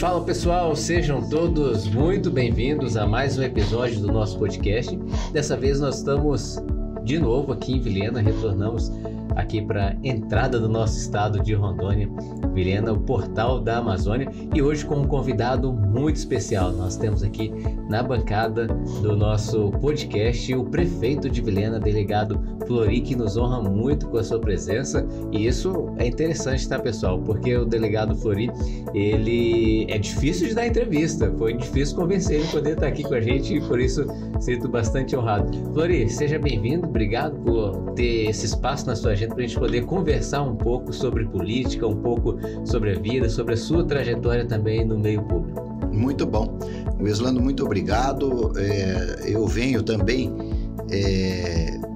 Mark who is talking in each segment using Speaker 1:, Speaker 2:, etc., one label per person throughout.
Speaker 1: Fala pessoal, sejam todos muito bem-vindos a mais um episódio do nosso podcast. Dessa vez nós estamos de novo aqui em Vilhena, retornamos aqui para a entrada do nosso estado de Rondônia, Vilhena, o portal da Amazônia, e hoje com um convidado muito especial. Nós temos aqui na bancada do nosso podcast o prefeito de Vilhena, delegado Flori, que nos honra muito com a sua presença, e isso é interessante, tá, pessoal? Porque o delegado Flori, ele é difícil de dar entrevista, foi difícil convencer ele a poder estar aqui com a gente, e por isso sinto bastante honrado. Flori, seja bem-vindo, obrigado por ter esse espaço na sua agenda para a gente poder conversar um pouco sobre política, um pouco sobre a vida, sobre a sua trajetória também no meio público.
Speaker 2: Muito bom. Weslando, muito obrigado. Eu venho também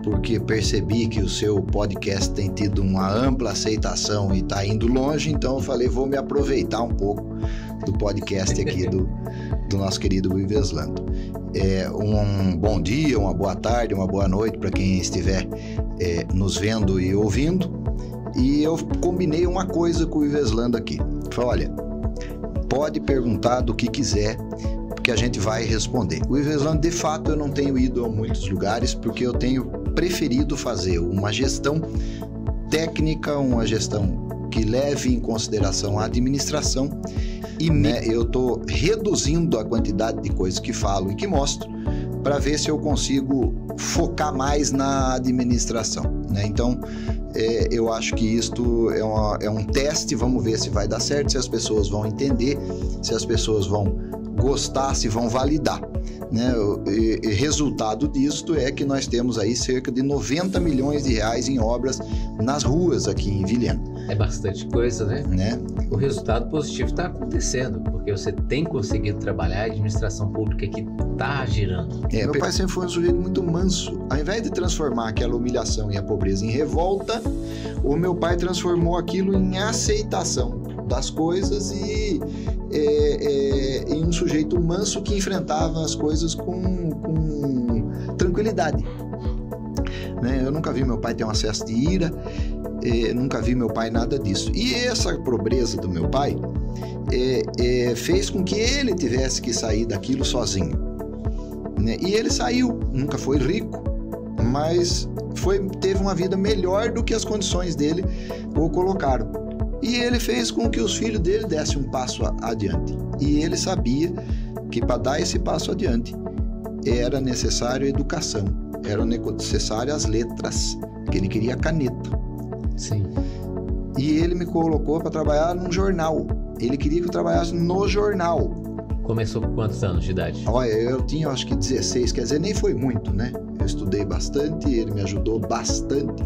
Speaker 2: porque percebi que o seu podcast tem tido uma ampla aceitação e está indo longe, então eu falei, vou me aproveitar um pouco do podcast aqui do nosso querido Weslando. Um bom dia, uma boa tarde, uma boa noite para quem estiver nos vendo e ouvindo. E eu combinei uma coisa com o Weslando aqui. Falei, olha, pode perguntar do que quiser, porque a gente vai responder. O Weslando, de fato, eu não tenho ido a muitos lugares, porque eu tenho preferido fazer uma gestão técnica, uma gestão que leve em consideração a administração, e eu estou reduzindo a quantidade de coisas que falo e que mostro para ver se eu consigo focar mais na administração, né? Então, eu acho que isto é um teste, vamos ver se vai dar certo, se as pessoas vão entender, se as pessoas vão gostar, se vão validar, né? E resultado disto é que nós temos aí cerca de 90 milhões de reais em obras nas ruas aqui em Vilhena.
Speaker 1: É bastante coisa, né? O resultado positivo está acontecendo, porque você tem conseguido trabalhar, a administração pública que está girando.
Speaker 2: Meu pai sempre foi um sujeito muito manso. Ao invés de transformar aquela humilhação e a pobreza em revolta, o meu pai transformou aquilo em aceitação das coisas e em um sujeito manso que enfrentava as coisas com tranquilidade. Eu nunca vi meu pai ter um acesso de ira, nunca vi meu pai nada disso. E essa pobreza do meu pai fez com que ele tivesse que sair daquilo sozinho, né? E ele saiu, nunca foi rico, mas teve uma vida melhor do que as condições dele o colocaram. E ele fez com que os filhos dele dessem um passo adiante. E ele sabia que para dar esse passo adiante era necessário educação, eram necessárias as letras, que ele queria caneta.
Speaker 1: Sim.
Speaker 2: E ele me colocou para trabalhar num jornal. Ele queria que eu trabalhasse no jornal.
Speaker 1: Começou com quantos anos de idade?
Speaker 2: Olha, eu tinha acho que 16, quer dizer, nem foi muito, né? Eu estudei bastante, ele me ajudou bastante.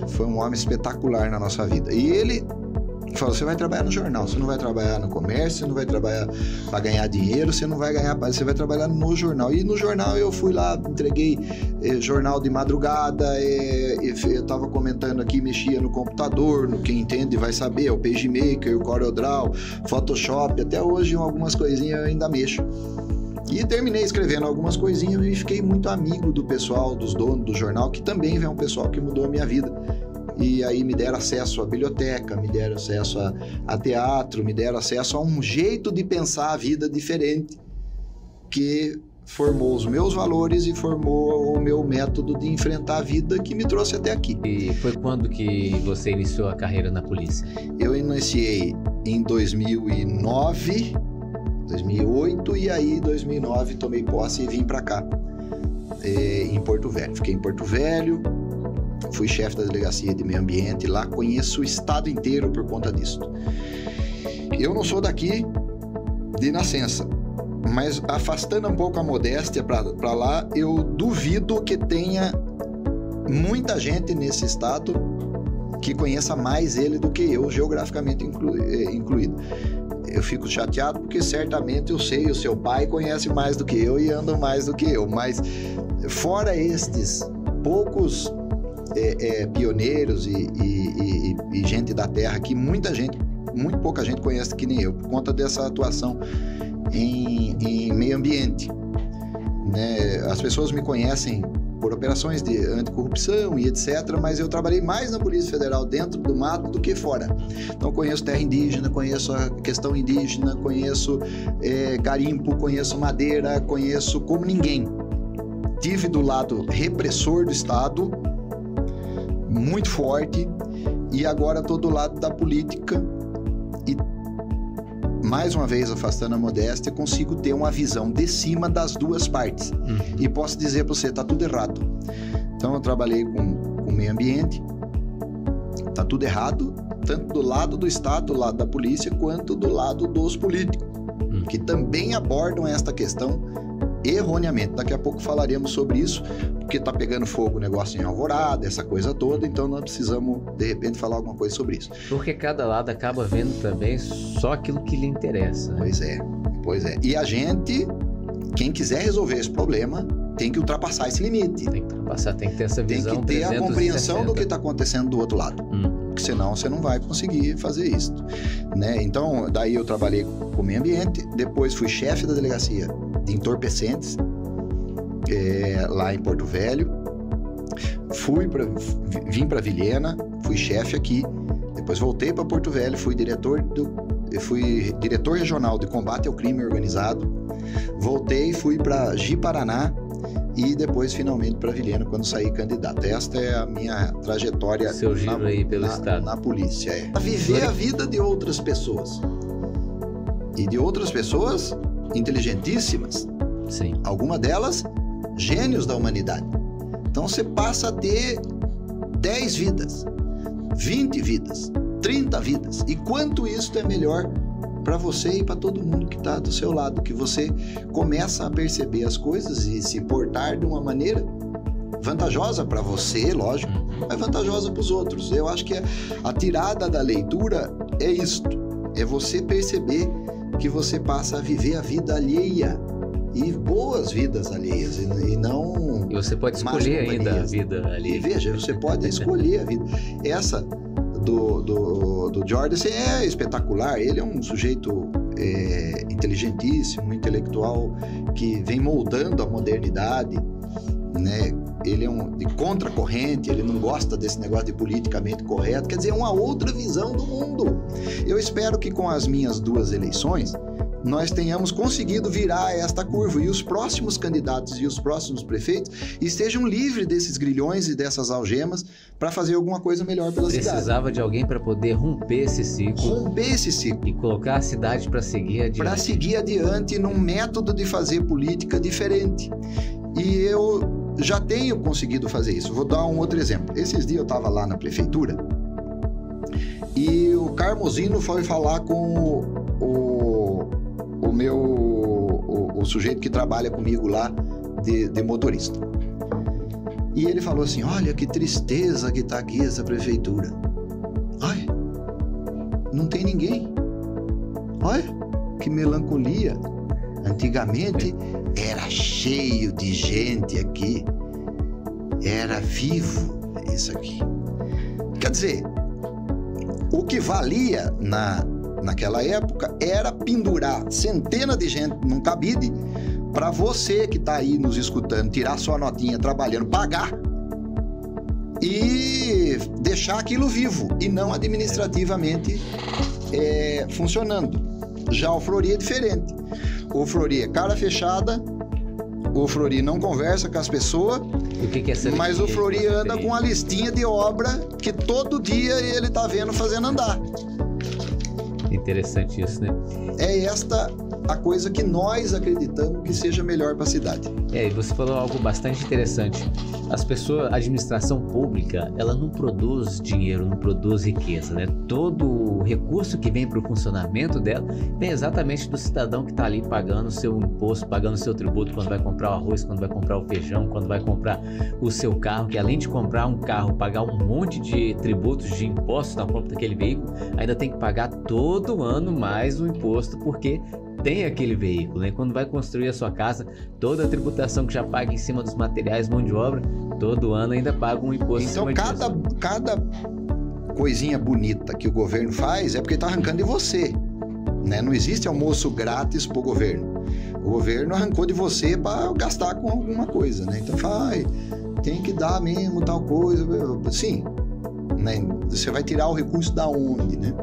Speaker 2: Foi um homem espetacular na nossa vida. E ele falou, você vai trabalhar no jornal, você não vai trabalhar no comércio, você não vai trabalhar para ganhar dinheiro, você não vai ganhar, você vai trabalhar no jornal. E no jornal eu fui lá, entreguei jornal de madrugada, eu estava comentando aqui, mexia no computador, quem entende vai saber, o PageMaker, o CorelDRAW, Photoshop, até hoje algumas coisinhas eu ainda mexo. E terminei escrevendo algumas coisinhas e fiquei muito amigo do pessoal, dos donos do jornal, que também é um pessoal que mudou a minha vida. E aí me deram acesso à biblioteca, me deram acesso a teatro, me deram acesso a um jeito de pensar a vida diferente, que formou os meus valores e formou o meu método de enfrentar a vida, que me trouxe até aqui.
Speaker 1: E foi quando que você iniciou a carreira na polícia?
Speaker 2: Eu iniciei em 2009, 2008, e aí em 2009 tomei posse e vim para cá, em Porto Velho. Fiquei em Porto Velho, fui chefe da delegacia de meio ambiente, lá conheço o estado inteiro por conta disso. Eu não sou daqui de nascença, mas afastando um pouco a modéstia para lá, eu duvido que tenha muita gente nesse estado que conheça mais ele do que eu, geograficamente incluído. Eu fico chateado porque certamente eu sei, o seu pai conhece mais do que eu e anda mais do que eu, mas fora estes poucos pioneiros e gente da terra que muito pouca gente conhece que nem eu, por conta dessa atuação em meio ambiente, né? As pessoas me conhecem por operações de anticorrupção e etc., mas eu trabalhei mais na Polícia Federal dentro do mato do que fora. Então conheço terra indígena, conheço a questão indígena, conheço garimpo, conheço madeira, conheço como ninguém. Tive do lado repressor do Estado, muito forte, e agora estou do lado da política e, mais uma vez, afastando a modéstia, consigo ter uma visão de cima das duas partes. E posso dizer para você, está tudo errado. Então eu trabalhei com meio ambiente, está tudo errado, tanto do lado do Estado, do lado da polícia, quanto do lado dos políticos, que também abordam esta questão erroneamente. Daqui a pouco falaremos sobre isso, porque está pegando fogo o negócio em Alvorada, essa coisa toda, então nós precisamos, de repente, falar alguma coisa sobre isso.
Speaker 1: Porque cada lado acaba vendo também só aquilo que lhe interessa.
Speaker 2: Pois é. E a gente, quem quiser resolver esse problema, tem que ultrapassar esse limite.
Speaker 1: Tem que ultrapassar, tem que ter essa visão.
Speaker 2: Tem que ter 360. A compreensão do que está acontecendo do outro lado. Porque senão você não vai conseguir fazer isso, né? Então, daí eu trabalhei com o meio ambiente, depois fui chefe da delegacia de entorpecentes, lá em Porto Velho. Vim para Vilhena, fui chefe aqui, depois voltei para Porto Velho, fui diretor regional de combate ao crime organizado, voltei, fui para Ji-Paraná e depois finalmente para Vilhena quando saí candidato. Esta é a minha trajetória na polícia. Viver a vida de outras pessoas, e de outras pessoas inteligentíssimas.
Speaker 1: Sim.
Speaker 2: Alguma delas gênios da humanidade. Então você passa a ter 10 vidas, 20 vidas, 30 vidas. E quanto isso é melhor para você e para todo mundo que está do seu lado, que você começa a perceber as coisas e se portar de uma maneira vantajosa para você, lógico, mas vantajosa para os outros. Eu acho que a tirada da leitura é isto, é você perceber que você passa a viver a vida alheia e boas vidas alheias e não...
Speaker 1: E você pode escolher ainda a vida alheia.
Speaker 2: E veja, você pode escolher a vida. Essa do Jordan é espetacular. Ele é um sujeito inteligentíssimo, intelectual, que vem moldando a modernidade, né? Ele é de contracorrente, ele não gosta desse negócio de politicamente correto, quer dizer, é uma outra visão do mundo. Eu espero que com as minhas 2 eleições nós tenhamos conseguido virar esta curva e os próximos candidatos e os próximos prefeitos estejam livres desses grilhões e dessas algemas para fazer alguma coisa melhor pela cidade.
Speaker 1: Precisava de alguém para poder romper esse ciclo. E colocar a cidade para seguir adiante.
Speaker 2: Para seguir adiante num método de fazer política diferente. E eu já tenho conseguido fazer isso. Vou dar um outro exemplo. Esses dias eu estava lá na prefeitura e o Carmozino foi falar com o sujeito que trabalha comigo lá de motorista. E ele falou assim: olha que tristeza que tá aqui essa prefeitura. Ai, não tem ninguém. Olha que melancolia. Antigamente era cheio de gente aqui. Era vivo isso aqui. Quer dizer, o que valia naquela época era pendurar centenas de gente num cabide para você que está aí nos escutando tirar sua notinha trabalhando, pagar e deixar aquilo vivo e não administrativamente funcionando. Já o Fleury é diferente. O Fleury é cara fechada, o Fleury não conversa com as pessoas, mas o Fleury anda com uma listinha de obra que todo dia ele está vendo fazendo andar.
Speaker 1: Interessante isso, né?
Speaker 2: É esta a coisa que nós acreditamos que seja melhor para a cidade.
Speaker 1: E você falou algo bastante interessante. A administração pública, ela não produz dinheiro, não produz riqueza, né? Todo o recurso que vem para o funcionamento dela vem exatamente do cidadão que está ali pagando o seu imposto, pagando o seu tributo quando vai comprar o arroz, quando vai comprar o feijão, quando vai comprar o seu carro, que além de comprar um carro, pagar um monte de tributos, de impostos na compra daquele veículo, ainda tem que pagar todo ano mais um imposto, porque tem aquele veículo, né? Quando vai construir a sua casa, toda a tributação que já paga em cima dos materiais, mão de obra, todo ano ainda paga um imposto.
Speaker 2: Então cada coisinha bonita que o governo faz é porque está arrancando de você, né? Não existe almoço grátis pro governo. O governo arrancou de você para gastar com alguma coisa, né? Então tem que dar mesmo tal coisa. Sim, né? Você vai tirar o recurso da onde, né?